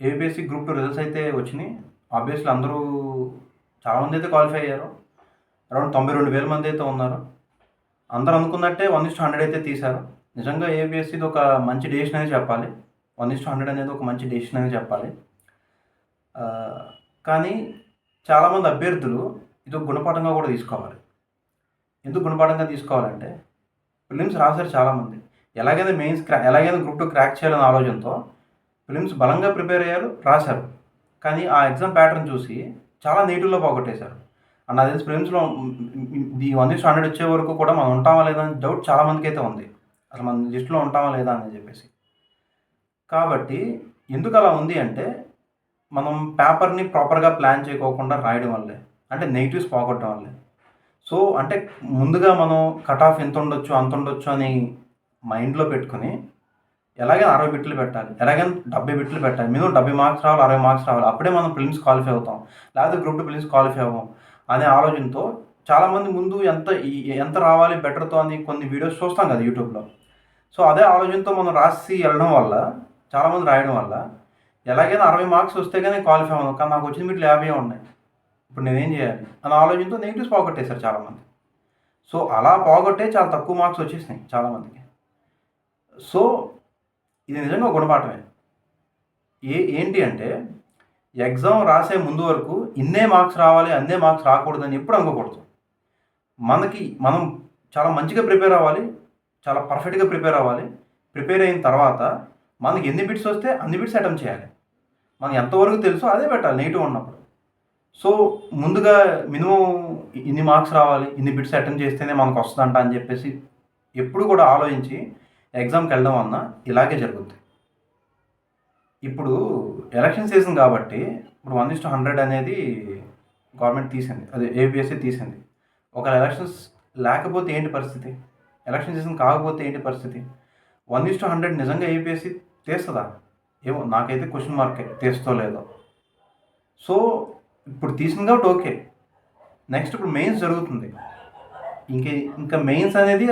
APSC group 2 results అయితే వచ్చినాయి. Obviously అందరూ చాలామంది అయితే క్వాలిఫై అయ్యారు. అరౌండ్ 92,000 మంది అయితే ఉన్నారు. అందరూ అనుకున్నట్టే 1:100 అయితే తీశారు. నిజంగా ఏపీఎస్సీది ఒక మంచి డెసిషన్ అనే చెప్పాలి. 1:100 అనేది ఒక మంచి డెసిషన్ అనే చెప్పాలి. కానీ చాలామంది అభ్యర్థులు ఇది ఒక గుణపాఠంగా కూడా తీసుకోవాలి. ఎందుకు గుణపాఠంగా తీసుకోవాలంటే ప్రిలిమ్స్ రాశారు చాలామంది. ఎలాగైనా గ్రూప్ 2 క్రాక్ చేయాలనే ఆలోచనతో ప్రిలిమ్స్ బలంగా ప్రిపేర్ అయ్యారు, రాశారు. కానీ ఆ ఎగ్జామ్ ప్యాటర్న్ చూసి చాలా నెగిటివ్‌లో పోగొట్టేశారు. అండ్ నాకు తెలిసి ప్రిలిమ్స్‌లో ఈ 1:100 వచ్చే వరకు కూడా మనం ఉంటామా లేదా అని డౌట్ చాలామందికైతే ఉంది. అసలు మన లిస్ట్‌లో ఉంటామా లేదా అని చెప్పేసి. కాబట్టి ఎందుకు అలా ఉంది అంటే మనం పేపర్‌ని ప్రాపర్‌గా ప్లాన్ చేయకోకుండా రాయడం వల్లే. అంటే నెగెటివ్స్ పోగొట్టడం వల్లే. సో, అంటే ముందుగా మనం కట్ ఆఫ్ ఇంతుండొచ్చు, అంతుండొచ్చు అని మైండ్‌లో పెట్టుకొని ఎలాగైనా 60 బిట్లు పెట్టాలి. ఎలాగైనా 70 బిట్లు పెట్టాలి. మినిమం 70 మార్క్స్ రావాలి, 60 మార్క్స్ రావాలి. అప్పుడే మనం ప్రిలిమ్స్ క్వాలిఫై అవుతాం. లేకపోతే గ్రూప్ 2 ప్రిలిమ్స్ క్వాలిఫై అవ్వం అనే ఆలోచనతో చాలామంది ముందు ఎంత రావాలి బెటర్‌తో అని కొన్ని వీడియోస్ చూస్తాం కదా యూట్యూబ్‌లో. సో, అదే ఆలోచనతో మనం రాసి వెళ్ళడం వల్ల, చాలామంది రాయడం వల్ల ఎలాగైనా 60 మార్క్స్ వస్తే గానీ క్వాలిఫై అవ్వను. కానీ నాకు వచ్చిన బిట్లు 50 ఉన్నాయి. ఇప్పుడు నేనేం చేయాలి అనే ఆలోచనతో నెగెటివ్స్ పోగొట్టేశారు చాలామంది. సో, అలా పోగొట్టే చాలా తక్కువ మార్క్స్ వచ్చేసినాయి చాలామందికి. సో, ఇది నిజంగా ఒక గుణపాఠమే. ఏంటి అంటే ఎగ్జామ్ రాసే ముందు వరకు ఇన్నే మార్క్స్ రావాలి, అన్నే మార్క్స్ రాకూడదని ఎప్పుడు అనుకోకూడదు. మనం చాలా మంచిగా ప్రిపేర్ అవ్వాలి. చాలా పర్ఫెక్ట్‌గా ప్రిపేర్ అవ్వాలి. ప్రిపేర్ అయిన తర్వాత మనకి ఎన్ని బిట్స్ వస్తే అన్ని బిట్స్ అటెంప్ట్ చేయాలి. మనకు ఎంతవరకు తెలుసో అదే పెట్టాలి నెగెటివ్ ఉన్నప్పుడు. సో, ముందుగా మినిమమ్ ఇన్ని మార్క్స్ రావాలి, ఇన్ని బిట్స్ అటెంప్ట్ చేస్తేనే మనకు వస్తదంట అని చెప్పేసి ఎప్పుడు కూడా ఆలోచించి ఎగ్జామ్‌కి వెళ్ళడం వలన ఇలాగే జరుగుద్ది. ఇప్పుడు ఎలక్షన్ సీజన్ కాబట్టి ఇప్పుడు 1:100 అనేది గవర్నమెంట్ తీసింది. అదే ఏపీఎస్సీ తీసింది. ఒకవేళ ఎలక్షన్స్ లేకపోతే ఏంటి పరిస్థితి? ఎలక్షన్ సీజన్ కాకపోతే ఏంటి పరిస్థితి? 1:100 నిజంగా ఏపీఎస్సీ తీస్తదా? ఏమో నాకైతే క్వెషన్ మార్కే తీస్తదో లేదో. సో, ఇప్పుడు తీసింది కాబట్టి ఓకే. నెక్స్ట్ ఇప్పుడు మెయిన్స్ జరుగుతుంది. ఇంకా మెయిన్స్ అనేది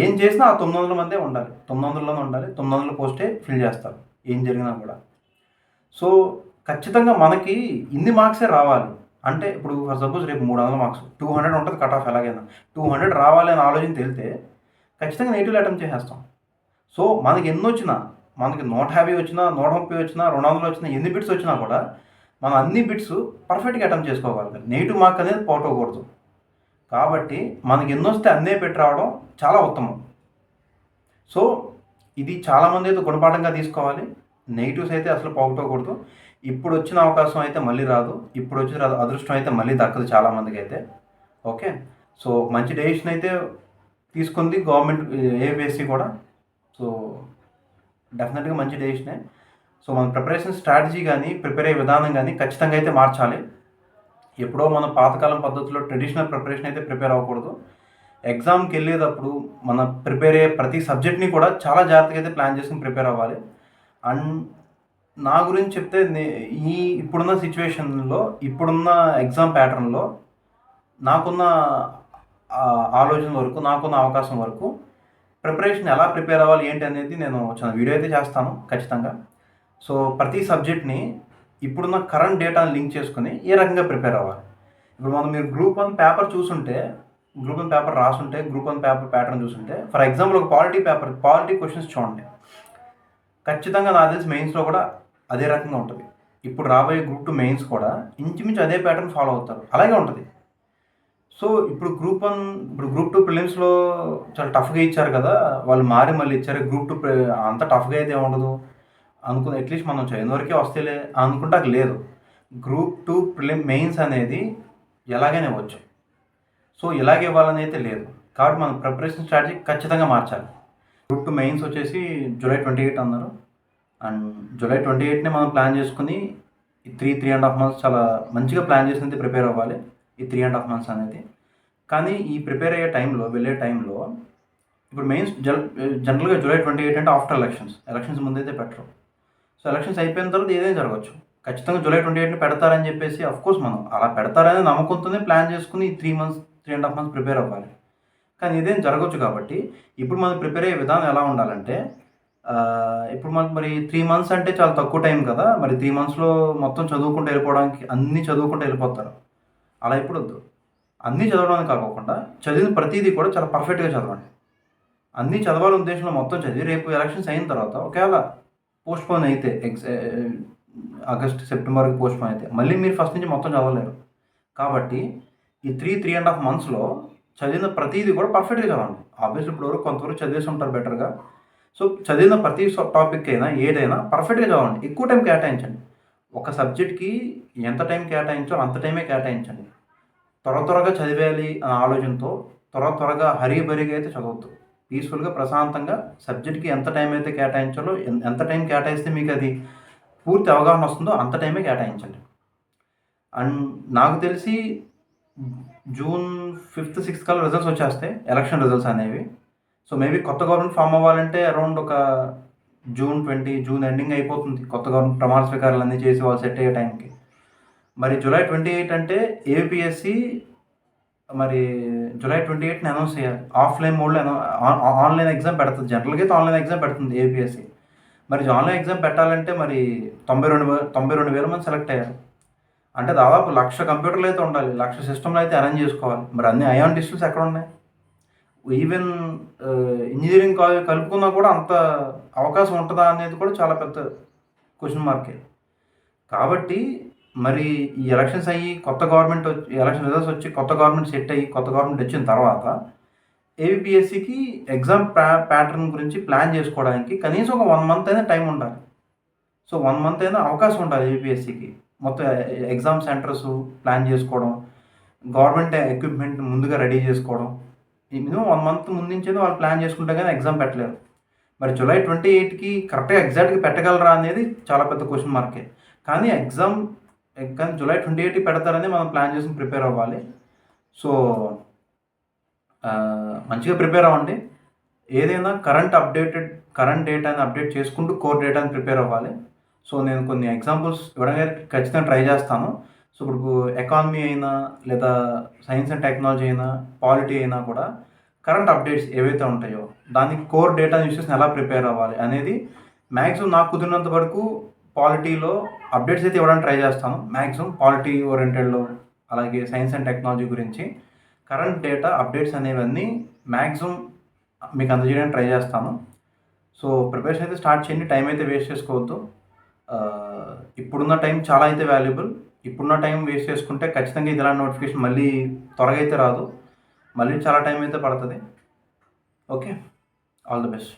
ఏం చేసినా ఆ 900 మందే ఉండాలి. 900లోనే ఉండాలి. 900 పోస్టే ఫిల్ చేస్తారు. ఏం జరిగినా కూడా. సో, ఖచ్చితంగా మనకి ఇన్ని మార్క్సే రావాలి. అంటే ఇప్పుడు ఫర్ సపోజ్ రేపు 300 మార్క్స్ 200 ఉంటది కట్ ఆఫ్ ఎలాగైనా. 200 రావాలి అనే ఆలోచన తేలితే ఖచ్చితంగా నెగెటివ్‌లో అటెంప్ట్ చేసేస్తాం. సో, మనకి ఎన్నొచ్చినా, మనకి 150 వచ్చినా, 130 వచ్చినా, 200 వచ్చినా, ఎన్ని బిట్స్ వచ్చినా కూడా మనం అన్ని బిట్స్ పర్ఫెక్ట్‌గా అటెంప్ట్ చేసుకోగలగాలి. నెగెటివ్ మార్క్ అనేది పోగొట్టకూడదు. కాబట్టి మనకి ఎన్నొస్తే అన్నే పెట్టి రావడం చాలా ఉత్తమం. సో, ఇది చాలామంది అయితే గుణపాఠంగా తీసుకోవాలి. నెగెటివ్స్ అయితే అసలు పోగొట్టుకోకూడదు. ఇప్పుడు వచ్చిన అవకాశం అయితే మళ్ళీ రాదు. ఇప్పుడు వచ్చిన అదృష్టం అయితే మళ్ళీ దక్కదు చాలామందికైతే. ఓకే. సో, మంచి డెసిషన్ అయితే తీసుకుంది గవర్నమెంట్ ఏపీఎస్సీ కూడా. సో, డెఫినెట్‌గా మంచి డెసిషనే. సో, మన ప్రిపరేషన్ స్ట్రాటజీ గానీ, ప్రిపేర్ అయ్యే విధానం గానీ ఖచ్చితంగా అయితే మార్చాలి. ఎప్పుడో మన పాతకాలం పద్ధతిలో ట్రెడిషనల్ ప్రిపరేషన్ అయితే ప్రిపేర్ అవ్వకూడదు. ఎగ్జామ్‌కి వెళ్ళేటప్పుడు మన ప్రిపేర్ అయ్యే ప్రతి సబ్జెక్ట్‌ని కూడా చాలా జాగ్రత్తగా అయితే ప్లాన్ చేసుకొని ప్రిపేర్ అవ్వాలి. అండ్ నా గురించి చెప్తే ఇప్పుడున్న సిట్యుయేషన్‌లో, ఇప్పుడున్న ఎగ్జామ్ ప్యాటర్న్‌లో నాకున్న ఆలోచన వరకు, నాకున్న అవకాశం వరకు ప్రిపరేషన్ ఎలా ప్రిపేర్ అవ్వాలి ఏంటి అనేది నేను చిన్న వీడియో అయితే చేస్తాను ఖచ్చితంగా. సో, ప్రతి సబ్జెక్ట్‌ని ఇప్పుడున్న కరెంట్ డేటాని లింక్ చేసుకొని ఏ రకంగా ప్రిపేర్ అవ్వాలి. ఇప్పుడు మీరు గ్రూప్ 1 పేపర్ చూసుంటే, గ్రూప్ 1 పేపర్ రాసుంటే, గ్రూప్ 1 పేపర్ ప్యాటర్న్ చూసుంటే, ఫర్ ఎగ్జాంపుల్ ఒక పాలిటీ క్వెషన్స్ చూడండి. ఖచ్చితంగా నాకు తెలిసి మెయిన్స్‌లో కూడా అదే రకంగా ఉంటది. ఇప్పుడు రాబోయే గ్రూప్ 2 మెయిన్స్ కూడా ఇంచుమించు అదే ప్యాటర్న్ ఫాలో అవుతారు. అలాగే ఉంటది. సో, ఇప్పుడు గ్రూప్ 2 ప్రిలిమ్స్‌లో చాలా టఫ్‌గా ఇచ్చారు కదా! వాళ్ళు మారి మళ్ళీ ఇచ్చారు. గ్రూప్ 2 అంత టఫ్‌గా అయితే ఏముండదు. అట్లీస్ట్ మనం చదివిన వరకే వస్తాయిలే అనుకుంటే లేదు. గ్రూప్ 2 మెయిన్స్ అనేది ఎలాగైనా ఇవ్వచ్చు. సో, ఇలాగే ఇవ్వాలని అయితే లేదు. కాబట్టి మన ప్రిపరేషన్ స్ట్రాటజీ ఖచ్చితంగా మార్చాలి. గ్రూప్ 2 మెయిన్స్ వచ్చేసి జూలై 28 అన్నారు. అండ్ జూలై 28నే మనం ప్లాన్ చేసుకొని ఈ 3.5 మంత్స్ చాలా మంచిగా ప్లాన్ చేసి అయితే ప్రిపేర్ అవ్వాలి. ఈ 3.5 మంత్స్ అనేది. కానీ ఈ ప్రిపేర్ అయ్యే టైంలో, వెళ్ళే టైంలో ఇప్పుడు మెయిన్స్ జనరల్‌గా జూలై 28 అంటే ఆఫ్టర్ ఎలక్షన్స్. ఎలక్షన్స్ ముందైతే పెట్టరు. సో, ఎలక్షన్స్ అయిపోయిన తర్వాత ఏదైనా జరగవచ్చు. ఖచ్చితంగా జూలై 28ని పెడతారని చెప్పేసి ఆఫ్‌కోర్స్ మనం అలా పెడతారనే నమ్మకంతోనే ప్లాన్ చేసుకొని 3.5 మంత్స్ ప్రిపేర్ అవ్వాలి. కానీ ఇదేం జరగొచ్చు కాబట్టి ఇప్పుడు మనం ప్రిపేర్ అయ్యే విధానం ఎలా ఉండాలంటే ఇప్పుడు మనకు మరి 3 మంత్స్ అంటే చాలా తక్కువ టైం కదా! మరి 3 మంత్స్‌లో మొత్తం చదువుకుంటూ వెళ్ళిపోవడానికి అన్నీ చదువుకుంటూ వెళ్ళిపోతారు. అలా ఎప్పుడొద్దు. అన్నీ చదవడమే కాకోకుండా చదివిన ప్రతీదీ కూడా చాలా పర్ఫెక్ట్‌గా చదవండి. అన్నీ చదవాలనే ఉద్దేశంలో మొత్తం చదివి రేపు ఎలక్షన్స్ అయిన తర్వాత ఒకేళ పోస్ట్‌పోన్ అయితే ఆగస్ట్, సెప్టెంబర్‌కి పోస్ట్‌పోన్ అయితే మళ్ళీ మీరు ఫస్ట్ నుంచి మొత్తం చదవలేరు. కాబట్టి ఈ 3 ½ మంత్స్‌లో చదివిన ప్రతీది కూడా పర్ఫెక్ట్‌గా చదవండి. ఆబ్వియస్లీ ఇప్పటివరకు కొంతవరకు చదివేసి ఉంటారు బెటర్‌గా. సో, చదివిన ప్రతి టాపిక్ అయినా, ఏదైనా పర్ఫెక్ట్‌గా చదవండి. ఎక్కువ టైం కేటాయించండి. ఒక సబ్జెక్ట్‌కి ఎంత టైం కేటాయించాలో అంత టైమే కేటాయించండి. త్వరగా చదివేయాలి అనే ఆలోచనతో త్వరగా హరీబరీగా అయితే చదవద్దు. పీస్‌ఫుల్‌గా ప్రశాంతంగా సబ్జెక్ట్‌కి ఎంత టైం అయితే కేటాయించాలో ఎంత టైం కేటాయిస్తే మీకది పూర్తి అవగాహన వస్తుందో అంత టైమే కేటాయించండి. అండ్ నాకు తెలిసి జూన్ 5, 6 కల్లా రిజల్ట్స్ వచ్చేస్తాయి. ఎలక్షన్ రిజల్ట్స్ అనేవి. సో, మేబీ కొత్త గవర్నమెంట్ ఫార్మ్ అవ్వాలంటే అరౌండ్ ఒక జూన్ 20 జూన్ ఎండింగ్ అయిపోతుంది. కొత్త గవర్నమెంట్ ప్రమాణ స్వీకారాలన్నీ చేసి వాళ్ళు సెట్ అయ్యే టైంకి. మరి జూలై 28 అంటే ఏపీఎస్‌సి మరి జూలై 28న అనౌన్స్ చేయాలి. ఆఫ్‌లైన్ మోడ్‌లో ఆన్‌లైన్ ఎగ్జామ్ పెడతది. జనరల్‌గా అయితే ఆన్‌లైన్ ఎగ్జామ్ పెడుతుంది ఏపీఎస్‌సి. మరి ఆన్‌లైన్ ఎగ్జామ్ పెట్టాలంటే మరి 92,000 మంది సెలెక్ట్ అయ్యారు. అంటే దాదాపు 1,00,000 కంప్యూటర్లు అయితే ఉండాలి. 1,00,000 సిస్టమ్‌లు అయితే అరేంజ్ చేసుకోవాలి. మరి అన్ని అయాన్ డిస్టిల్స్ ఎక్కడున్నాయి? ఈవెన్ ఇంజినీరింగ్ కలుపుకున్నా కూడా అంత అవకాశం ఉంటదా అనేది కూడా చాలా పెద్ద క్వెషన్ మార్కే. కాబట్టి మరి ఈ ఎలక్షన్స్ అయ్యి కొత్త గవర్నమెంట్ ఎలక్షన్ రిజల్ట్స్ వచ్చి కొత్త గవర్నమెంట్ సెట్ అయ్యి కొత్త గవర్నమెంట్ వచ్చిన తర్వాత ఏపీఎస్సికి ఎగ్జామ్ ప్యాటర్న్ గురించి ప్లాన్ చేసుకోవడానికి కనీసం ఒక 1 మంత్ అయినా టైం ఉండాలి. సో 1 మంత్ అయినా అవకాశం ఉండాలి ఏపీఎస్సికి. మొత్తం ఎగ్జామ్ సెంటర్స్ ప్లాన్ చేసుకోవడం, గవర్నమెంట్ ఎక్విప్‌మెంట్ ముందుగా రెడీ చేసుకోవడం. ఈ మినిమమ్ 1 మంత్ ముందు నుంచైనా వాళ్ళు ప్లాన్ చేసుకుంటే గాని ఎగ్జామ్ పెట్టలేరు. మరి జూలై 28కి కరెక్ట్‌గా ఎగ్జాక్ట్‌గా పెట్టగలరా అనేది చాలా పెద్ద క్వెషన్ మార్కే. కానీ కానీ జూలై 28కి పెడతారని మనం ప్లాన్ చేసుకొని ప్రిపేర్ అవ్వాలి. సో, మంచిగా ప్రిపేర్ అవ్వండి. ఏదైనా కరెంట్ డేటాని అప్డేట్ చేసుకుంటూ కోర్ డేటాని ప్రిపేర్ అవ్వాలి. సో, నేను కొన్ని ఎగ్జాంపుల్స్ ఇవ్వడానికి ఖచ్చితంగా ట్రై చేస్తాను. సో, ఇప్పుడు ఎకానమీ అయినా, లేదా సైన్స్ అండ్ టెక్నాలజీ అయినా, పాలిటీ అయినా కూడా కరెంట్ అప్డేట్స్ ఏవైతే ఉంటాయో, దానికి కోర్ డేటాని యూజ్ చేసి ఎలా ప్రిపేర్ అవ్వాలి అనేది మాక్సిమం నాకు కుదిరినంత వరకు పాలిటీలో అప్డేట్స్ అయితే ఇవ్వడానికి ట్రై చేస్తాను. మాక్సిమం పాలిటీ ఓరియెంటెడ్‌లో, అలాగే సైన్స్ అండ్ టెక్నాలజీ గురించి కరెంట్ డేటా అప్డేట్స్ అనేవన్నీ మాక్సిమం మీకు అందజేయడానికి ట్రై చేస్తాను. సో, ప్రిపరేషన్ అయితే స్టార్ట్ చేయండి. టైం అయితే వేస్ట్ చేసుకోవద్దు. ఇప్పుడున్న టైం చాలా అయితే వాల్యుబుల్. ఇప్పుడున్న టైం వేస్ట్ చేసుకుంటే ఖచ్చితంగా ఇది ఇలాంటి నోటిఫికేషన్ మళ్ళీ త్వరగా అయితే రాదు. మళ్ళీ చాలా టైం అయితే పడతది. ఓకే. All the best.